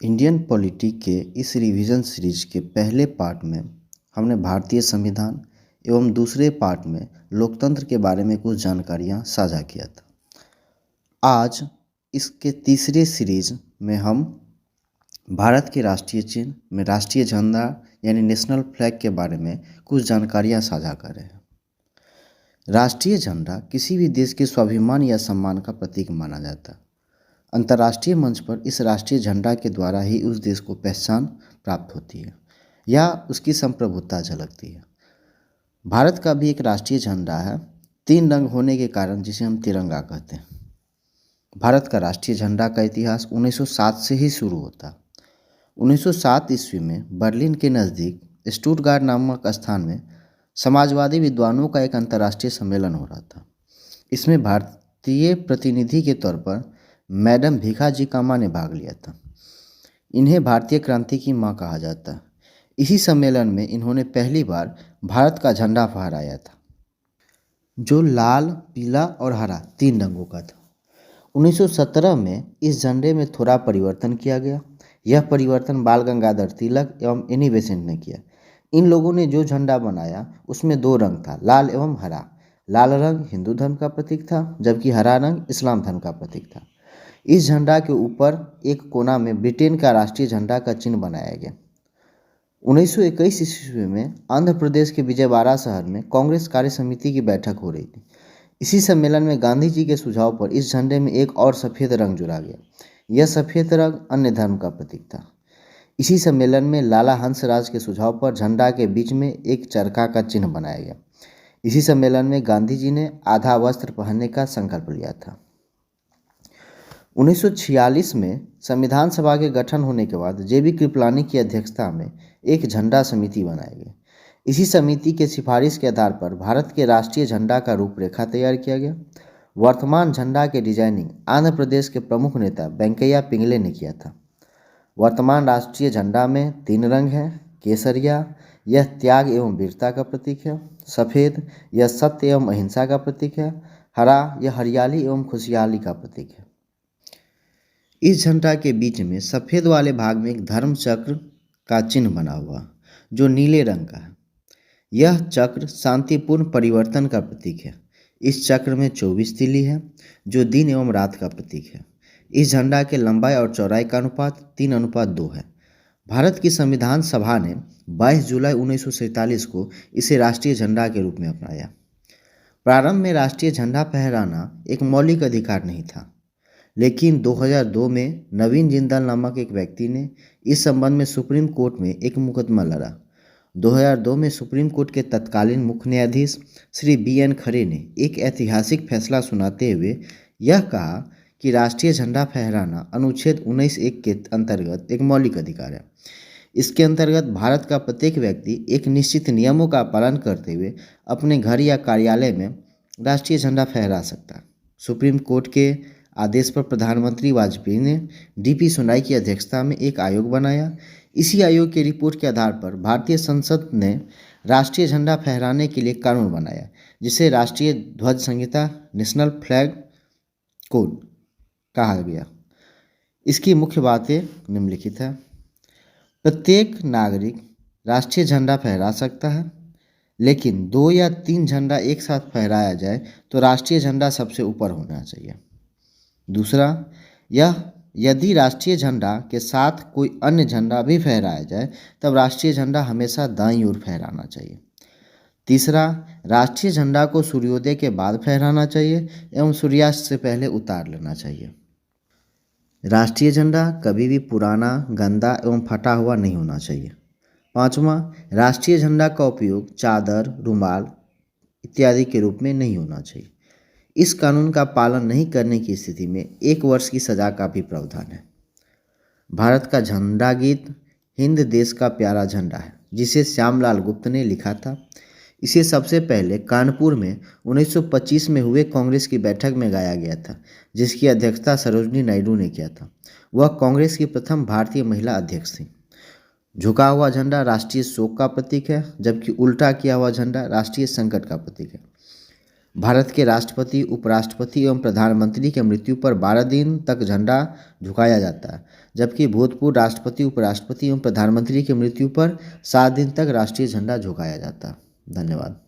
Indian polity के इस revision series के पहले पार्ट में हमने भारतीय संविधान एवं दूसरे पार्ट में लोकतंत्र के बारे में कुछ जानकारियां साझा किया था। आज इसके तीसरे सीरीज में हम भारत के राष्ट्रीय चिन्ह में राष्ट्रीय झंडा यानी नेशनल फ्लैग के बारे में कुछ जानकारियां साझा कर रहे हैं। राष्ट्रीय झंडा किसी भी देश के स्वाभिमान या सम्मान का प्रतीक माना जाता है। अंतर्राष्ट्रीय मंच पर इस राष्ट्रीय झंडा के द्वारा ही उस देश को पहचान प्राप्त होती है या उसकी संप्रभुता झलकती है। भारत का भी एक राष्ट्रीय झंडा है, 3 रंग होने के कारण जिसे हम तिरंगा कहते हैं। भारत का राष्ट्रीय झंडा का इतिहास 1907 से ही शुरू होता है। 1907 ईस्वी में बर्लिन के नज़दीक स्टुटगार्ट नामक स्थान में समाजवादी विद्वानों का एक अंतर्राष्ट्रीय सम्मेलन हो रहा था। इसमें भारतीय प्रतिनिधि के तौर पर मैडम भीखाजी कामा ने भाग लिया था। इन्हें भारतीय क्रांति की मां कहा जाता है। इसी सम्मेलन में इन्होंने पहली बार भारत का झंडा फहराया था, जो लाल, पीला और हरा 3 रंगों का था। 1917 में इस झंडे में थोड़ा परिवर्तन किया गया। यह परिवर्तन बाल गंगाधर तिलक एवं एनी बेसेंट ने किया। इन लोगों ने जो झंडा बनाया उसमें 2 रंग था, लाल एवं हरा। लाल रंग हिंदू धर्म का प्रतीक था, जबकि हरा रंग इस्लाम धर्म का प्रतीक था। इस झंडा के ऊपर एक कोना में ब्रिटेन का राष्ट्रीय झंडा का चिन्ह बनाया गया। 1921 ईस्वी में आंध्र प्रदेश के विजयवाड़ा शहर में कांग्रेस कार्य समिति की बैठक हो रही थी। इसी सम्मेलन में गांधी जी के सुझाव पर इस झंडे में एक और सफ़ेद रंग जोड़ा गया। यह सफ़ेद रंग अन्य धर्म का प्रतीक था। इसी सम्मेलन में लाला हंसराज के सुझाव पर झंडा के बीच में एक चरखा का चिन्ह बनाया गया। इसी सम्मेलन में गांधी जी ने आधा वस्त्र पहनने का संकल्प लिया था। 1946 में संविधान सभा के गठन होने के बाद जेबी कृपलानी की अध्यक्षता में एक झंडा समिति बनाई गई। इसी समिति के सिफारिश के आधार पर भारत के राष्ट्रीय झंडा का रूपरेखा तैयार किया गया। वर्तमान झंडा के डिजाइनिंग आंध्र प्रदेश के प्रमुख नेता वेंकैया पिंगले ने किया था। वर्तमान राष्ट्रीय झंडा में 3 रंग हैं। केसरिया, यह त्याग एवं वीरता का प्रतीक है। सफ़ेद, यह सत्य एवं अहिंसा का प्रतीक है। हरा, यह हरियाली एवं खुशहाली का प्रतीक है। इस झंडा के बीच में सफ़ेद वाले भाग में एक धर्म चक्र का चिन्ह बना हुआ जो नीले रंग का है। यह चक्र शांतिपूर्ण परिवर्तन का प्रतीक है। इस चक्र में 24 तीली है जो दिन एवं रात का प्रतीक है। इस झंडा के लंबाई और चौड़ाई का अनुपात 3:2 है। भारत की संविधान सभा ने 22 जुलाई 1947 को इसे राष्ट्रीय झंडा के रूप में अपनाया। प्रारंभ में राष्ट्रीय झंडा फहराना एक मौलिक अधिकार नहीं था, लेकिन 2002 में नवीन जिंदाल नामक एक व्यक्ति ने इस संबंध में सुप्रीम कोर्ट में एक मुकदमा लड़ा। 2002 में सुप्रीम कोर्ट के तत्कालीन मुख्य न्यायाधीश श्री BN खरे ने एक ऐतिहासिक फैसला सुनाते हुए यह कहा कि राष्ट्रीय झंडा फहराना अनुच्छेद 19(1) के अंतर्गत एक मौलिक अधिकार है। इसके अंतर्गत भारत का प्रत्येक व्यक्ति एक निश्चित नियमों का पालन करते हुए अपने घर या कार्यालय में राष्ट्रीय झंडा फहरा सकता है। सुप्रीम कोर्ट के आदेश पर प्रधानमंत्री वाजपेयी ने DP सोनाई की अध्यक्षता में एक आयोग बनाया। इसी आयोग की रिपोर्ट के आधार पर भारतीय संसद ने राष्ट्रीय झंडा फहराने के लिए कानून बनाया, जिसे राष्ट्रीय ध्वज संहिता नेशनल फ्लैग कोड कहा गया। इसकी मुख्य बातें निम्नलिखित है। प्रत्येक नागरिक राष्ट्रीय झंडा फहरा सकता है, लेकिन 2 या 3 झंडा एक साथ फहराया जाए तो राष्ट्रीय झंडा सबसे ऊपर होना चाहिए। दूसरा, यदि राष्ट्रीय झंडा के साथ कोई अन्य झंडा भी फहराया जाए तब राष्ट्रीय झंडा हमेशा दाईं ओर फहराना चाहिए। तीसरा, राष्ट्रीय झंडा को सूर्योदय के बाद फहराना चाहिए एवं सूर्यास्त से पहले उतार लेना चाहिए। राष्ट्रीय झंडा कभी भी पुराना, गंदा एवं फटा हुआ नहीं होना चाहिए। पाँचवा, राष्ट्रीय झंडा का उपयोग चादर, रुमाल इत्यादि के रूप में नहीं होना चाहिए। इस कानून का पालन नहीं करने की स्थिति में 1 वर्ष की सज़ा का भी प्रावधान है। भारत का झंडा गीत हिंद देश का प्यारा झंडा है, जिसे श्यामलाल गुप्त ने लिखा था। इसे सबसे पहले कानपुर में 1925 में हुए कांग्रेस की बैठक में गाया गया था, जिसकी अध्यक्षता सरोजिनी नायडू ने किया था। वह कांग्रेस की प्रथम भारतीय महिला अध्यक्ष थी। झुका हुआ झंडा राष्ट्रीय शोक का प्रतीक है, जबकि उल्टा किया हुआ झंडा राष्ट्रीय संकट का प्रतीक है। भारत के राष्ट्रपति, उपराष्ट्रपति एवं प्रधानमंत्री के मृत्यु पर 12 दिन तक झंडा झुकाया जाता है, जबकि भूतपूर्व राष्ट्रपति, उपराष्ट्रपति एवं प्रधानमंत्री की मृत्यु पर 7 दिन तक राष्ट्रीय झंडा झुकाया जाता है। धन्यवाद।